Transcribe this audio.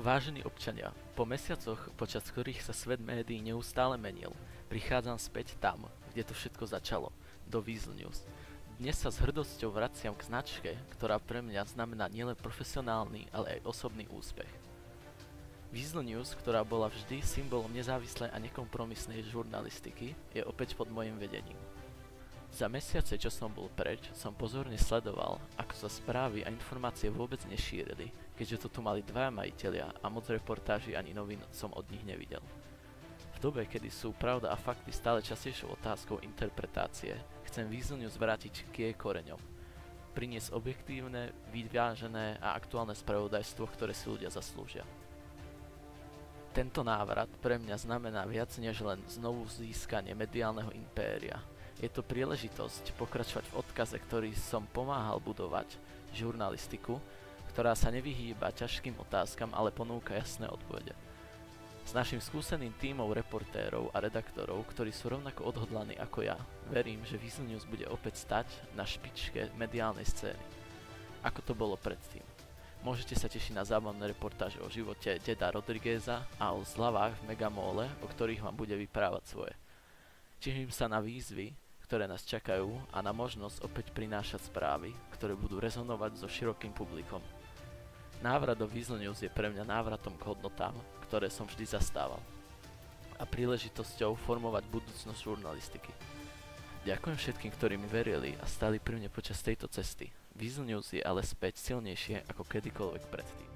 Vážení občania, po mesiacoch, počas ktorých sa svet médií neustále menil, prichádzam späť tam, kde to všetko začalo, do Weasel News. Dnes sa s hrdosťou vraciam k značke, ktorá pre mňa znamená nielen profesionálny, ale aj osobný úspech. Weasel News, ktorá bola vždy symbolom nezávislej a nekompromisnej žurnalistiky, je opäť pod mojim vedením. Za mesiace, čo som bol preč, som pozorne sledoval, ako sa správy a informácie vôbec nešírili, keďže to tu mali dvaja majitelia a moc reportáží ani novín som od nich nevidel. V dobe, kedy sú pravda a fakty stále častejšou otázkou interpretácie, chcem Weasel News vrátiť k jej koreňom. Priniesť objektívne, vyvážené a aktuálne spravodajstvo, ktoré si ľudia zaslúžia. Tento návrat pre mňa znamená viac než len znovu získanie mediálneho impéria. Je to príležitosť pokračovať v odkaze, ktorý som pomáhal budovať, žurnalistiku, ktorá sa nevyhýba ťažkým otázkam, ale ponúka jasné odpovede. S našim skúseným tímom reportérov a redaktorov, ktorí sú rovnako odhodlaní ako ja, verím, že Weasel News bude opäť stať na špičke mediálnej scény. Ako to bolo predtým. Môžete sa tešiť na zábavné reportáže o živote Deda Rodrigueza a o zľavách v Megamole, o ktorých vám bude vyprávať svoje. Teším sa na výzvy, ktoré nás čakajú a na možnosť opäť prinášať správy, ktoré budú rezonovať so širokým publikom. Návrat do Weasel News je pre mňa návratom k hodnotám, ktoré som vždy zastával a príležitosťou formovať budúcnosť žurnalistiky. Ďakujem všetkým, ktorí mi verili a stáli pri mne počas tejto cesty. Weasel News je ale späť silnejšie ako kedykoľvek predtým.